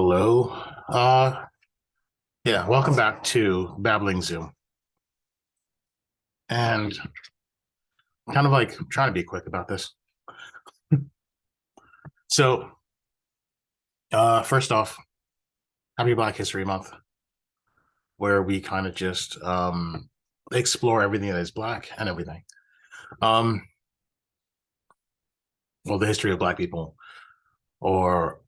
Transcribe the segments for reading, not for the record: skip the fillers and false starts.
Hello. Uh yeah, welcome back to Babbling Zoom. And kind of like trying to be quick about this. So first off, happy Black History Month, where we kind of just explore everything that is black and everything. Um well, the history of black people, or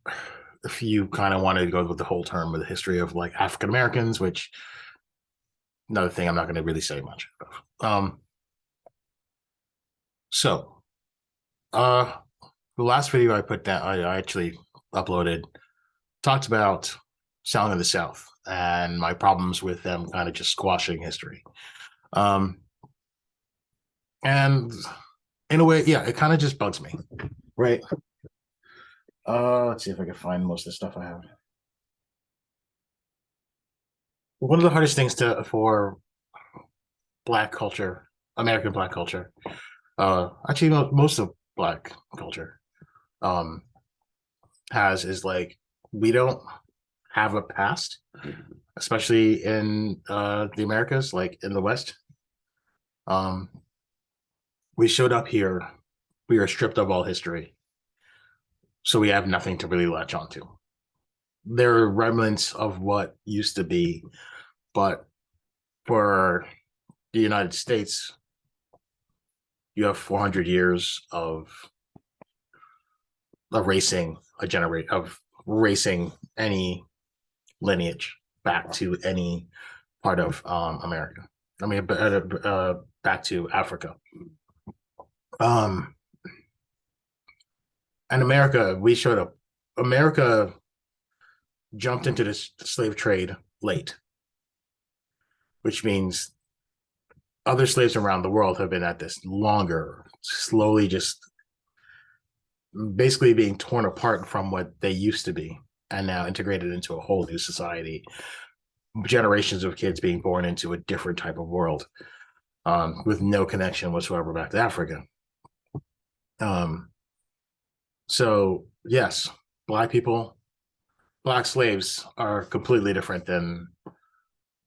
if you kind of want to go with the whole term of the history of like African Americans, which another thing I'm not going to really say much of. So uh the last video I put down, I actually uploaded, talked about Sound of the South and my problems with them kind of just squashing history. Um, and in a way, yeah, it kind of just bugs me. Right. Let's see if I can find most of the stuff I have. One of the hardest things to for black culture, American black culture, actually most of black culture, um, has is like we don't have a past, especially in the Americas, like in the West. Um, we showed up here, we are stripped of all history, so we have nothing to really latch onto. There are remnants of what used to be, but for the United States, you have 400 years of erasing a generate of erasing any lineage back to any part of America. I mean, back to Africa. Um, and America, we showed up. America jumped into this slave trade late, which means other slaves around the world have been at this longer, slowly just basically being torn apart from what they used to be and now integrated into a whole new society. Generations of kids being born into a different type of world, with no connection whatsoever back to Africa. Um, so, yes, black people, black slaves are completely different than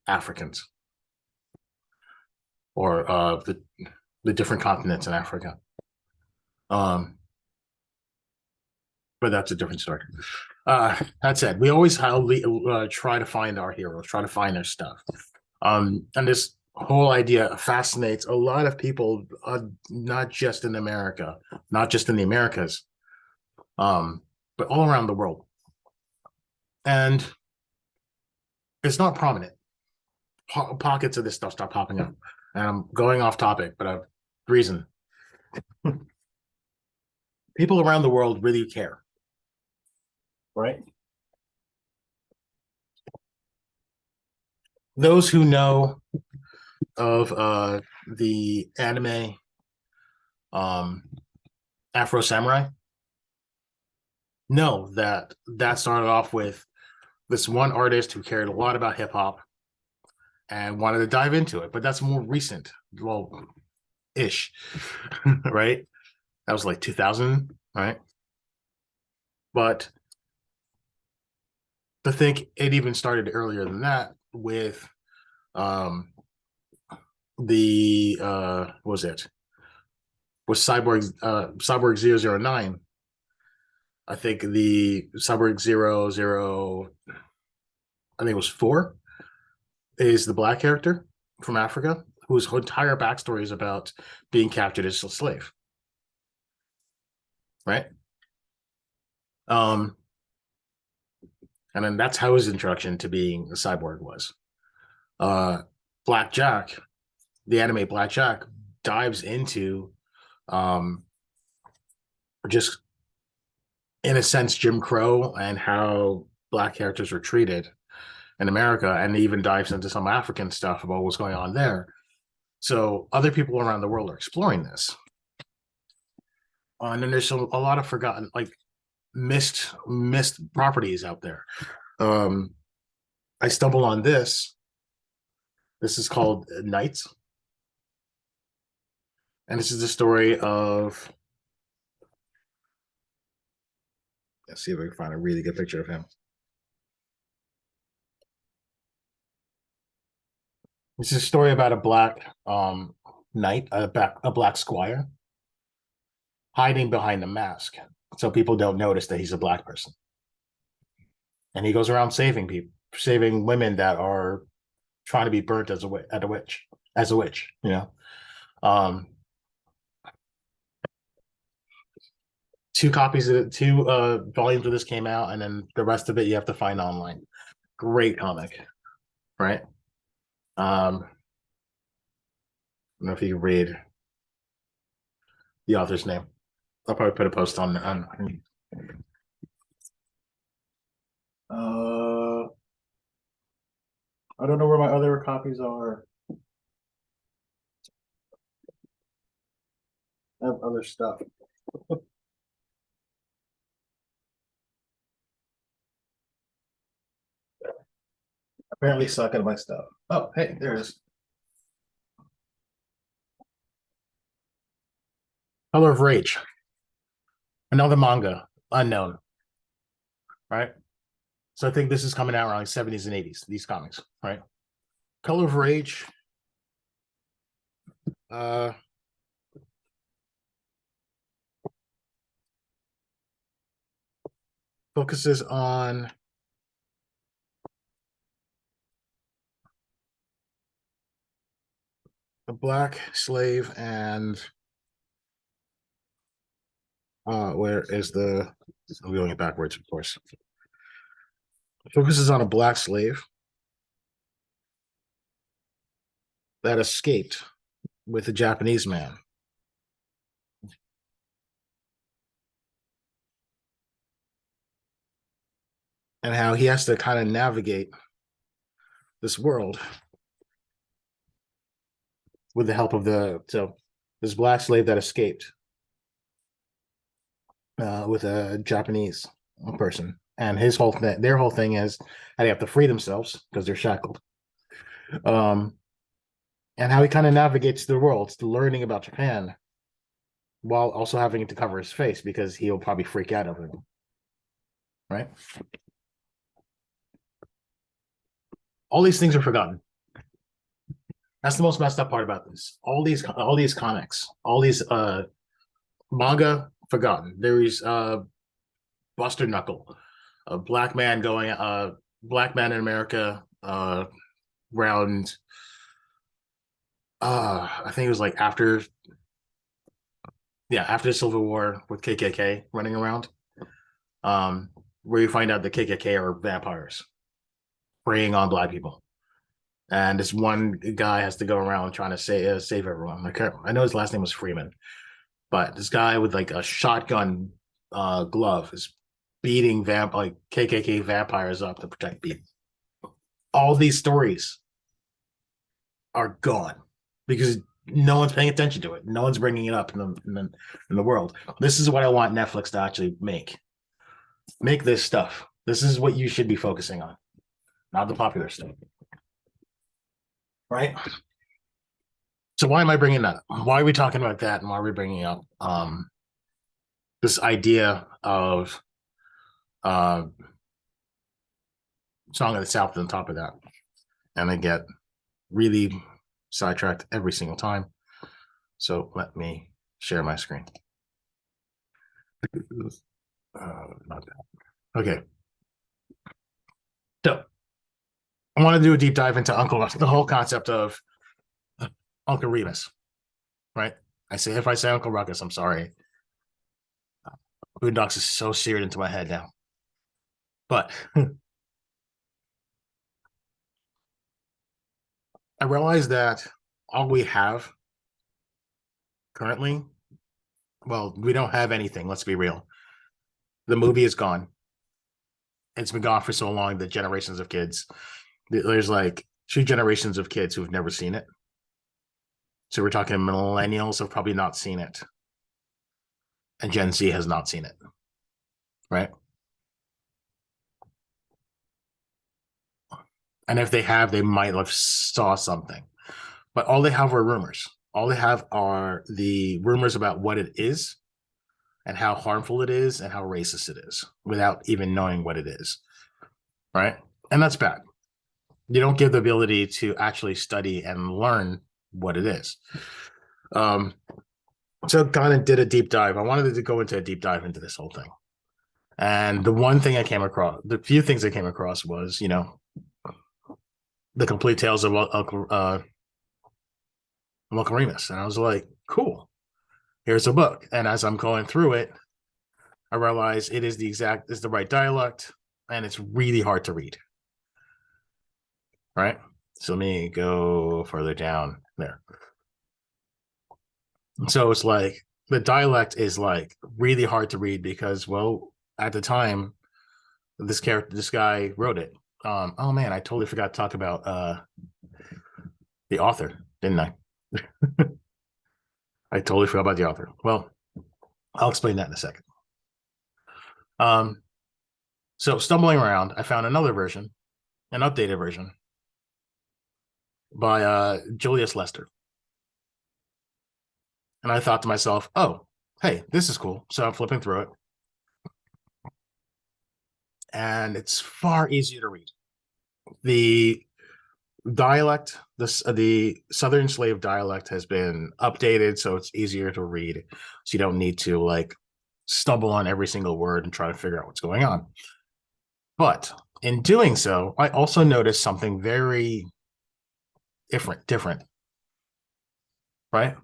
Africans or the different continents in Africa. Um, but that's a different story. That said, we always try to find our heroes, try to find their stuff. And this whole idea fascinates a lot of people, not just in America, not just in the Americas, but all around the world. And it's not prominent. Pockets of this stuff start popping up. And I'm going off topic, but I've reason. People around the world really care, right? Those who know of the anime um, Afro Samurai know that that started off with this one artist who cared a lot about hip hop and wanted to dive into it. But that's more recent, well, ish, right? That was like 2000, right? But to think it even started earlier than that with um, the what was it? Was Cyborg 009. I think the Cyborg 00, I think it was 4, is the black character from Africa whose entire backstory is about being captured as a slave, right? Um, and then that's how his introduction to being a cyborg was. Uh, Black Jack, the anime Black Jack, dives into um, just, in a sense, Jim Crow and how black characters were treated in America, and even dives into some African stuff about what's going on there. So other people around the world are exploring this. And then there's a lot of forgotten, like missed properties out there. Um, I stumbled on this. This is called Knights, and this is the story of. Let's see if we can find a really good picture of him. It's a story about a black knight, a black squire, hiding behind a mask, so people don't notice that he's a black person. And he goes around saving people, saving women that are trying to be burnt as a witch. You know, um, two volumes of this came out, and then the rest of it you have to find online. Great comic, right? I don't know if you can read the author's name. I'll probably put a post on. I don't know where my other copies are. I have other stuff. Apparently suck at my stuff. Oh, hey, there it is. Color of Rage, another manga, unknown, right? So I think this is coming out around like 70s and 80s, these comics, right? Color of Rage, uh, focuses on a black slave and where is the I'm going it backwards, of course. Focuses on a black slave that escaped with a Japanese man. And how he has to kind of navigate this world with the help of this black slave that escaped with a Japanese person. And their whole thing is how they have to free themselves because they're shackled. Um, and how he kind of navigates the world, learning about Japan while also having to cover his face because he'll probably freak out over them. Right? All these things are forgotten. That's the most messed up part about this. All these comics, all these manga forgotten. There is Buster Knuckle, a black man in America around I think it was like after the Civil War with KKK running around, um, where you find out the KKK are vampires preying on black people. And this one guy has to go around trying to save everyone. I know his last name was Freeman, but this guy with like a shotgun glove is beating KKK vampires up to protect people. All these stories are gone because no one's paying attention to it. No one's bringing it up in the world. This is what I want Netflix to actually make. Make this stuff. This is what you should be focusing on, not the popular stuff. Right? So why am I bringing that up? Why are we talking about that? And why are we bringing up this idea of uh, Song of the South on top of that? And I get really sidetracked every single time. So let me share my screen. Not that. Okay. So I want to do a deep dive into the whole concept of Uncle Remus, right? If I say Uncle Ruckus, I'm sorry. Boondocks is so seared into my head now. But I realize that all we have currently, well, we don't have anything. Let's be real. The movie is gone. It's been gone for so long that generations of kids, there's like 2 generations of kids who've never seen it. So we're talking millennials have probably not seen it. And Gen Z has not seen it. Right? And if they have, they might have saw something. But all they have are rumors. All they have are the rumors about what it is and how harmful it is and how racist it is without even knowing what it is. Right? And that's bad. You don't give the ability to actually study and learn what it is. Um, so kind of did a deep dive. I wanted to go into a deep dive into this whole thing. And the one thing I came across, the few things I came across was, the complete tales of Uncle Remus. And I was like, cool, here's a book. And as I'm going through it, I realize it's the right dialect, and it's really hard to read. Right. So let me go further down there. So it's like the dialect is like really hard to read because, well, at the time, this guy wrote it. Oh man, I totally forgot to talk about the author, didn't I? I totally forgot about the author. Well, I'll explain that in a second. Um, so stumbling around, I found another version, an updated version by Julius Lester, and I thought to myself, "Oh, hey, this is cool." So I'm flipping through it, and it's far easier to read. The dialect, the Southern slave dialect has been updated, so it's easier to read. So you don't need to like stumble on every single word and try to figure out what's going on. But in doing so, I also noticed something very different, right?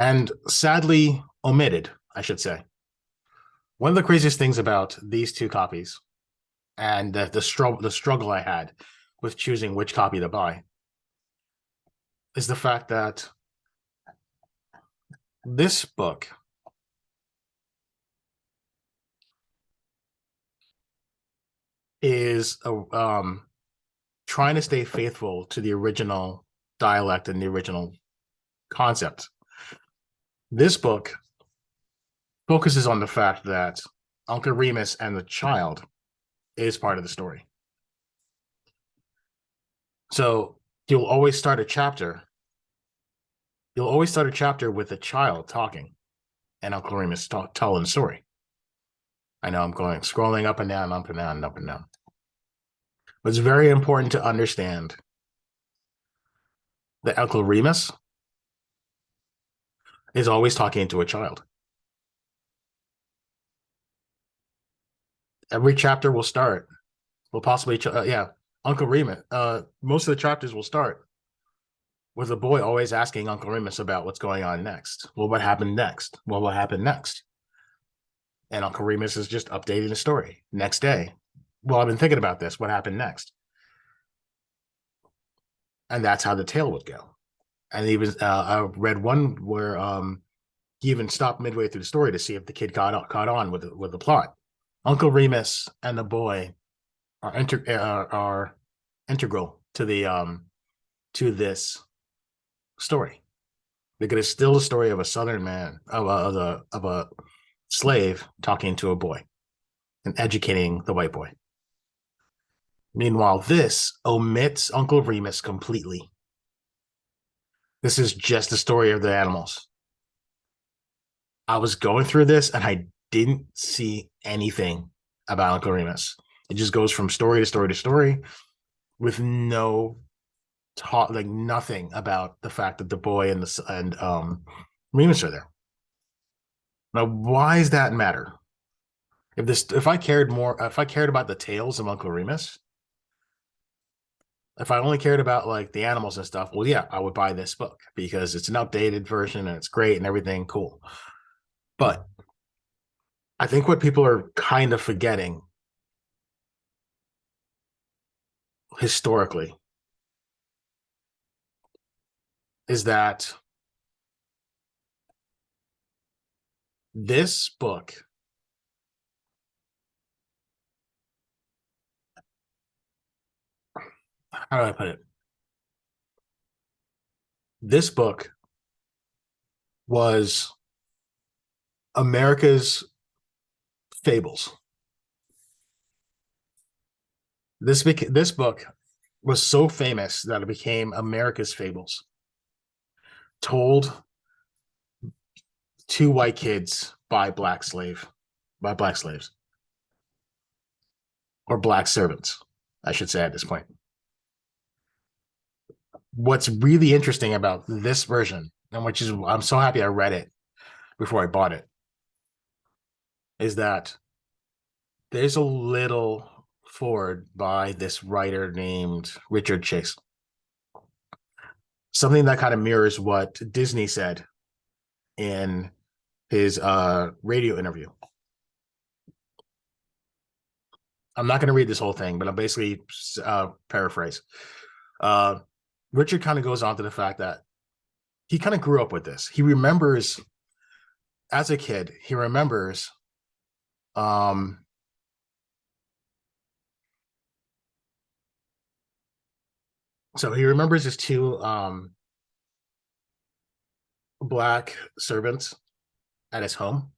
And sadly omitted, I should say. One of the craziest things about these two copies and the struggle I had with choosing which copy to buy is the fact that this book is trying to stay faithful to the original dialect and the original concept. This book focuses on the fact that Uncle Remus and the child is part of the story. So you'll always start a chapter. You'll always start a chapter with a child talking and Uncle Remus telling the story. I know I'm going scrolling up and down, up and down, up and down. But it's very important to understand that Uncle Remus is always talking to a child. Every chapter will start, will possibly, yeah, Uncle Remus. Most of the chapters will start with a boy always asking Uncle Remus about what's going on next. Well, what happened next? Well, what happened next? And Uncle Remus is just updating the story. Next day, well, I've been thinking about this. What happened next? And that's how the tale would go. And he was, I read one where he even stopped midway through the story to see if the kid caught on with the plot. Uncle Remus and the boy are integral to the to this story. Because it's still the story of a Southern man of a slave talking to a boy and educating the white boy. Meanwhile, this omits Uncle Remus completely. This is just the story of the animals. I was going through this and I didn't see anything about Uncle Remus. It just goes from story to story to story with no talk, like nothing about the fact that the boy and Remus are there. Now, why does that matter? If I cared more, if I cared about the tales of Uncle Remus, if I only cared about like the animals and stuff, well, yeah, I would buy this book because it's an updated version and it's great and everything cool. But I think what people are kind of forgetting historically is that this book, how do I put it? This book was America's fables. This book was so famous that it became America's fables, told to white kids by black slaves. or black servants, I should say at this point. What's really interesting about this version, and which is I'm so happy I read it before I bought it, is that there's a little forward by this writer named Richard Chase. Something that kind of mirrors what Disney said in his radio interview. I'm not going to read this whole thing, but I'm basically paraphrase. Uh, Richard kind of goes on to the fact that he kind of grew up with this. He remembers as a kid, he remembers um, so he remembers his two black servants at his home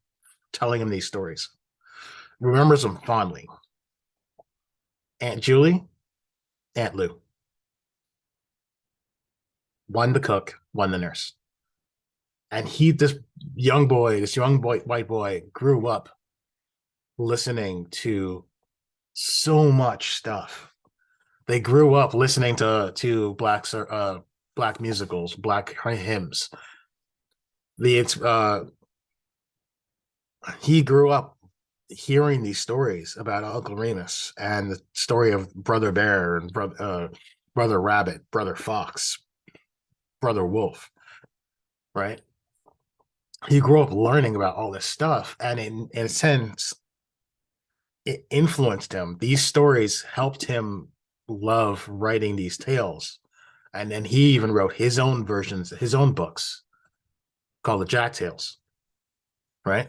telling him these stories. Remembers them fondly. Aunt Julie, Aunt Lou. One the cook, one the nurse. And this young boy, white boy, grew up listening to so much stuff. They grew up listening to black musicals, black hymns. The it's He grew up hearing these stories about Uncle Remus and the story of Brother Bear and Brother Rabbit, Brother Fox, Brother Wolf, right? He grew up learning about all this stuff, and in a sense, it influenced him. These stories helped him love writing these tales. And then he even wrote his own versions, his own books called the Jack Tales, right?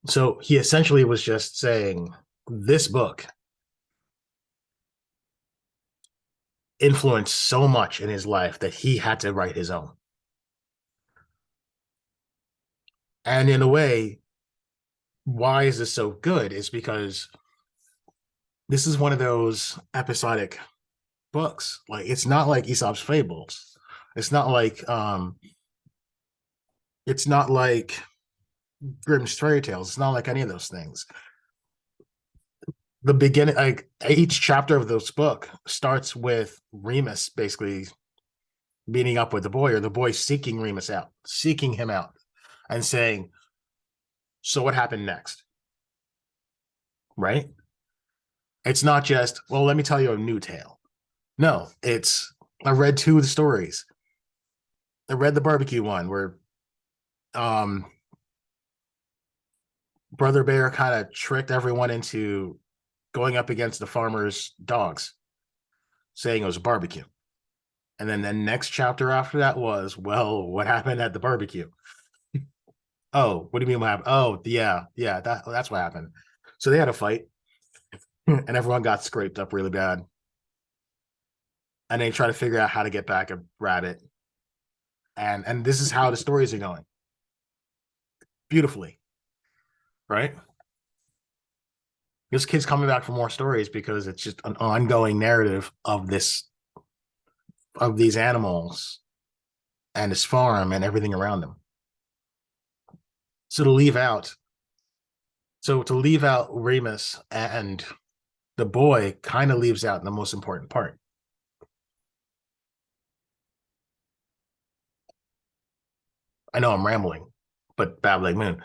So he essentially was just saying this book influenced so much in his life that he had to write his own. And in a way, why is this so good? Is because this is one of those episodic books. Like it's not like Aesop's fables. It's not like it's not like Grimm's fairy tales. It's not like any of those things. The beginning, like each chapter of this book starts with Remus basically meeting up with the boy, or the boy seeking Remus out, seeking him out, and saying, "So what happened next?" Right? It's not just, well, let me tell you a new tale. No, it's I read two of the stories. I read the barbecue one where um Brother Bear kind of tricked everyone into going up against the farmer's dogs, saying it was a barbecue. And then the next chapter after that was, well, what happened at the barbecue? Oh, what do you mean what happened? Oh, yeah, that's what happened. So they had a fight, and everyone got scraped up really bad. And they try to figure out how to get back a rabbit. And this is how the stories are going. Beautifully, right? This kid's coming back for more stories because it's just an ongoing narrative of these animals and his farm and everything around them. So to leave out Remus and the boy kind of leaves out the most important part. I know I'm rambling, but Bad Leg Moon.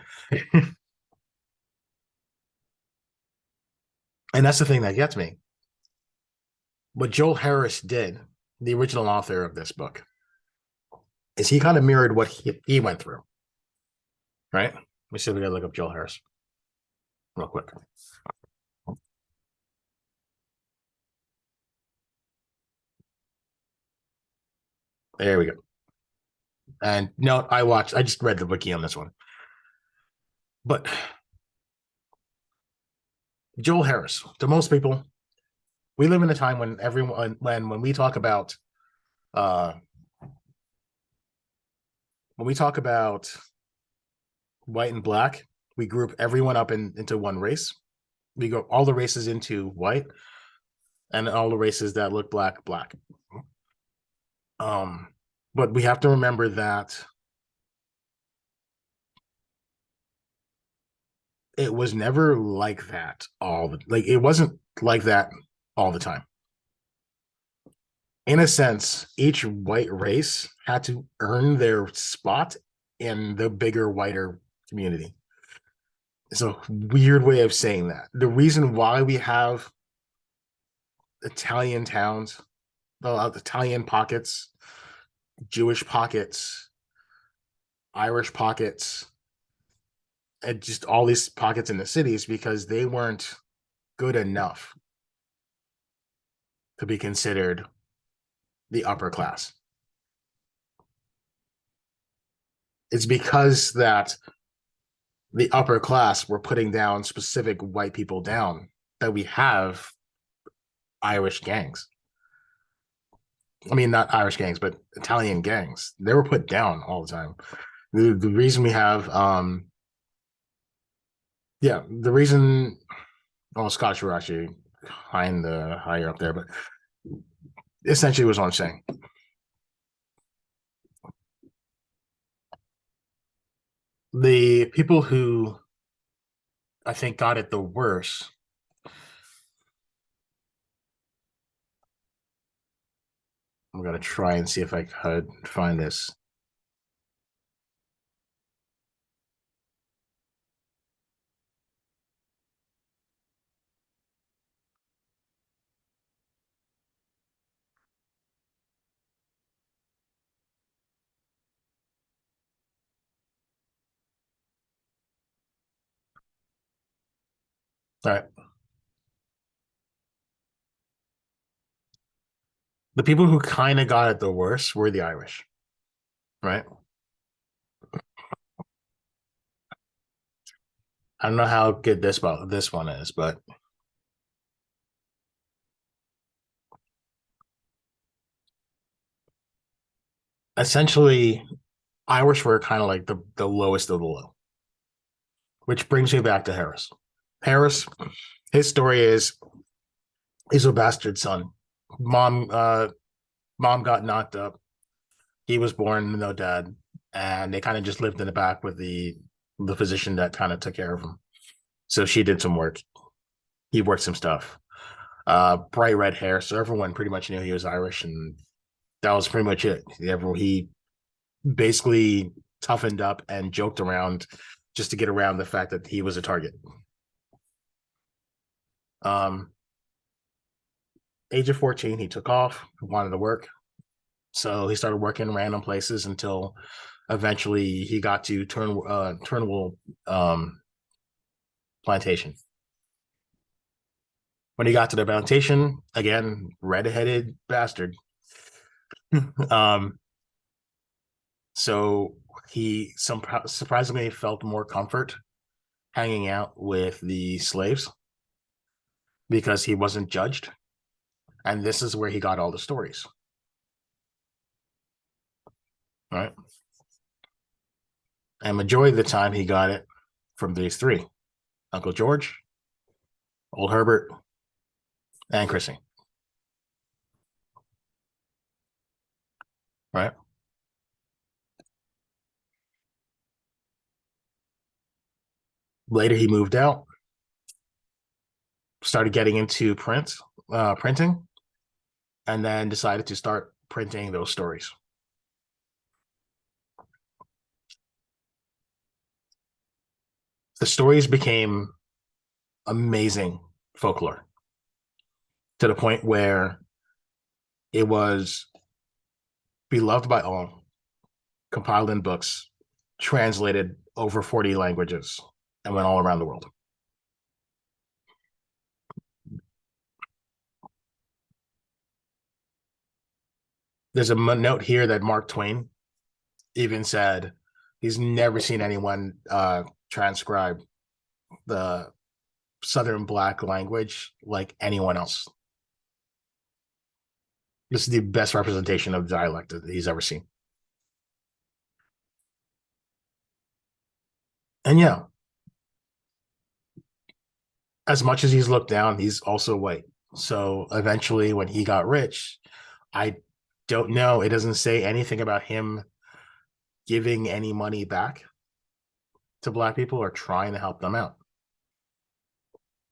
And that's the thing that gets me. What Joel Harris did, the original author of this book, is he kind of mirrored what he went through, right? Let me see if we can look up Joel Harris real quick. There we go. And no, I just read the wiki on this one. But Joel Harris, to most people, we live in a time when when we talk about uh when we talk about white and black, we group everyone up into one race. We go all the races into white, and all the races that look black, black. Um, but we have to remember that it was never like that like it wasn't like that all the time. In a sense, each white race had to earn their spot in the bigger, whiter community. It's a weird way of saying that. The reason why we have Italian towns, Italian pockets, Jewish pockets, Irish pockets, and just all these pockets in the cities because they weren't good enough to be considered the upper class. It's because that the upper class were putting down specific white people down that we have Irish gangs. I mean, not Irish gangs, but Italian gangs. They were put down all the time. The reason we have, yeah, the reason, well, Scotch were actually higher up there, but essentially was what I'm saying. The people who I think got it the worst. I'm gonna try and see if I could find this. All right, the people who kind of got it the worst were the Irish, right? I don't know how good this one is, but essentially, Irish were kind of like the lowest of the low, which brings me back to Harris. Harris, his story is he's a bastard son. Mom, mom got knocked up. He was born no dad, and they kind of just lived in the back with the physician that kind of took care of him. So she did some work. He worked some stuff. Bright red hair, so everyone pretty much knew he was Irish, and that was pretty much it. He basically toughened up and joked around just to get around the fact that he was a target. Um, age of 14, he took off, wanted to work. So he started working random places until eventually he got to Turnwell plantation. When he got to the plantation, again, redheaded bastard. um, so he surprisingly felt more comfort hanging out with the slaves because he wasn't judged. And this is where he got all the stories. Right. And majority of the time he got it from these three: Uncle George, Old Herbert, and Chrissy. Right. Later he moved out, started getting into printing, and then decided to start printing those stories. The stories became amazing folklore to the point where it was beloved by all, compiled in books, translated over 40 languages, and went all around the world. There's a note here that Mark Twain even said he's never seen anyone transcribe the Southern Black language like anyone else. This is the best representation of dialect that he's ever seen. And yeah, as much as he's looked down, he's also white. So eventually, when he got rich, I don't know. It doesn't say anything about him giving any money back to Black people or trying to help them out.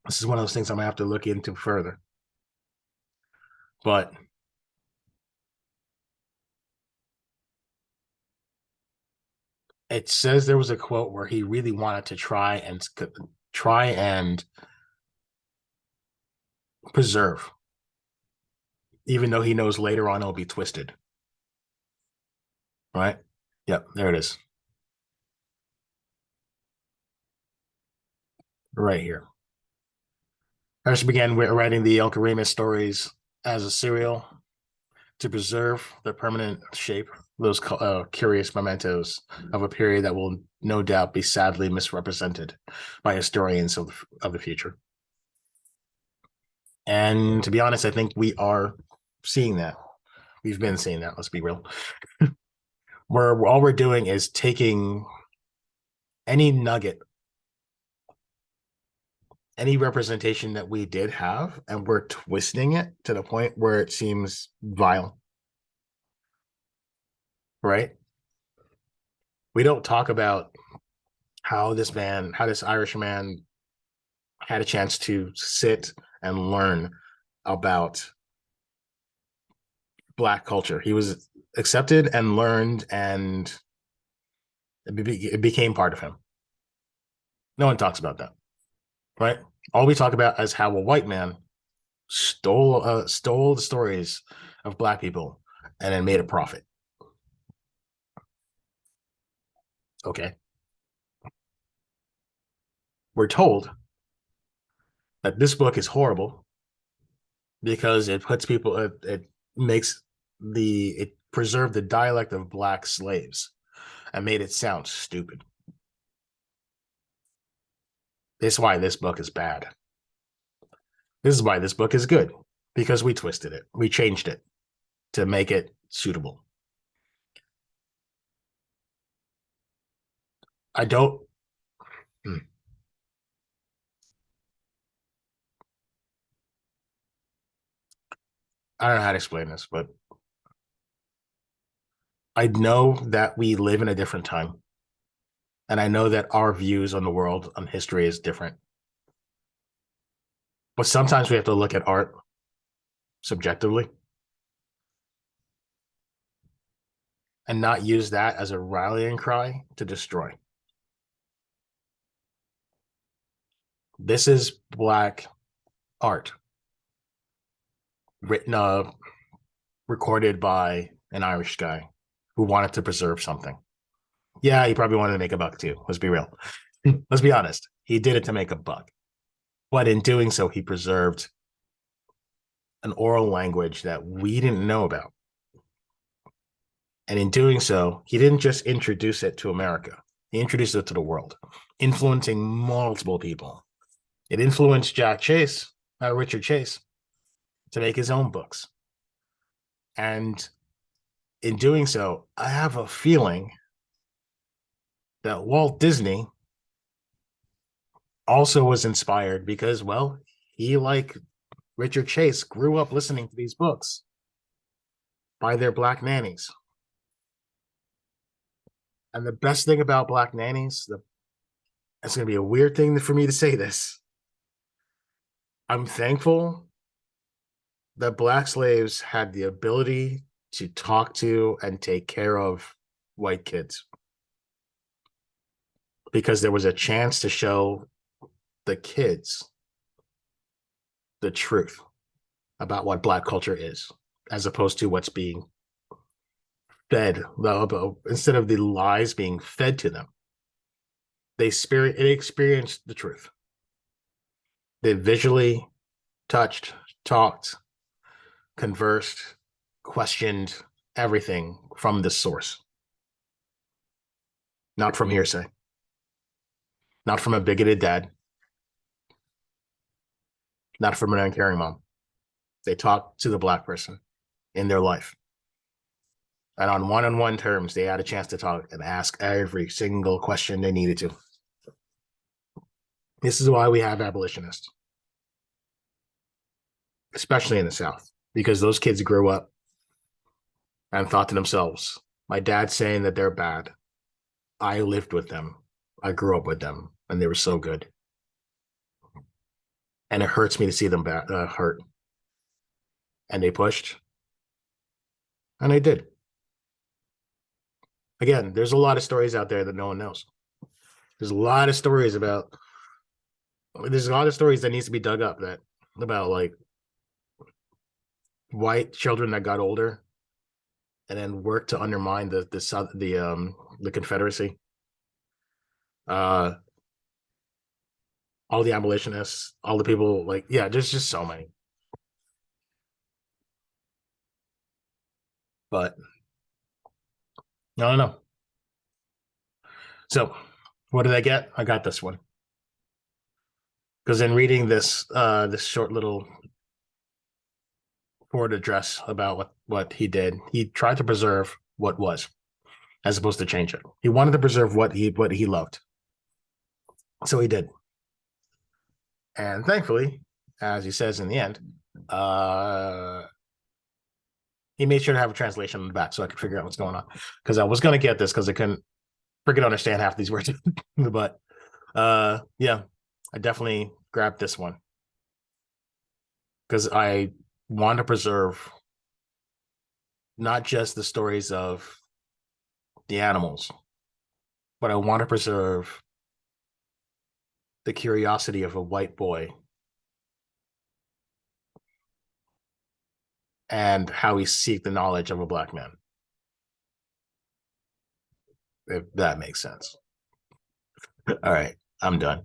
This is one of those things I'm gonna have to look into further. But it says there was a quote where he really wanted to try and preserve, even though he knows later on it'll be twisted. Right? Yep, there it is. Right here. Harris began writing the Uncle Remus stories as a serial to preserve the permanent shape, those curious mementos of a period that will no doubt be sadly misrepresented by historians of the future. And to be honest, I think we are seeing that. We've been seeing that. Let's be real. Where all we're doing is taking any nugget, any representation that we did have, and we're twisting it to the point where it seems vile. Right? We don't talk about how this Irish man had a chance to sit and learn about Black culture. He was accepted and learned, and it became part of him. No one talks about that, right? All we talk about is how a white man stole the stories of Black people and then made a profit. Okay, we're told that this book is horrible because it puts people it makes it preserved the dialect of Black slaves and made it sound stupid. This is why this book is bad. This is why this book is good, because we twisted it. We changed it to make it suitable. I don't I don't know how to explain this, but I know that we live in a different time. And I know that our views on the world, on history is different. But sometimes we have to look at art subjectively and not use that as a rallying cry to destroy. This is Black art written recorded by an Irish guy who wanted to preserve something. Yeah, he probably wanted to make a buck too. Let's be real. Let's be honest. He did it to make a buck. But in doing so, he preserved an oral language that we didn't know about. And in doing so, he didn't just introduce it to America, he introduced it to the world, influencing multiple people. It influenced Richard Chase, to make his own books. And in doing so, I have a feeling that Walt Disney also was inspired because, well, he, like Richard Chase, grew up listening to these books by their Black nannies. And the best thing about Black nannies, it's going to be a weird thing for me to say this. I'm thankful that Black slaves had the ability to talk to and take care of white kids because there was a chance to show the kids the truth about what Black culture is, as opposed to what's being fed. Instead of the lies being fed to them, they experienced the truth. They visually touched, talked, conversed, questioned everything from this source, not from hearsay, not from a bigoted dad, not from an uncaring mom. They talked to the Black person in their life. And on one-on-one terms, they had a chance to talk and ask every single question they needed to. This is why we have abolitionists, especially in the South, because those kids grew up and thought to themselves, my dad's saying that they're bad. I lived with them. I grew up with them, and they were so good. and it hurts me to see them hurt. And they pushed, and they did. Again, there's a lot of stories out there that no one knows. There's a lot of stories about. There's a lot of stories that needs to be dug up that about like white children that got older and then worked to undermine the Confederacy. Uh, all the abolitionists, all the people like yeah, there's just so many. But I don't know. So what did I get? I got this one. Because in reading this short little forward address about what he did, he tried to preserve what was as opposed to change it. He wanted to preserve what he loved. So he did. And thankfully, as he says in the end, he made sure to have a translation on the back so I could figure out what's going on. Because I was going to get this because I couldn't freaking understand half these words. But yeah, I definitely grabbed this one because I want to preserve not just the stories of the animals, but I want to preserve the curiosity of a white boy and how he seek the knowledge of a black man. If that makes sense. All right, I'm done.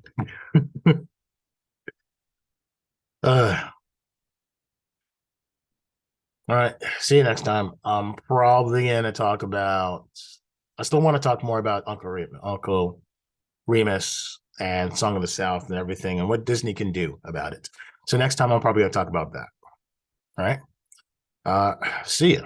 All right, see you next time. I'm probably gonna talk about. I still want to talk more about Uncle Remus and Song of the South and everything, and what Disney can do about it. So next time, I'm probably gonna talk about that. All right. See you.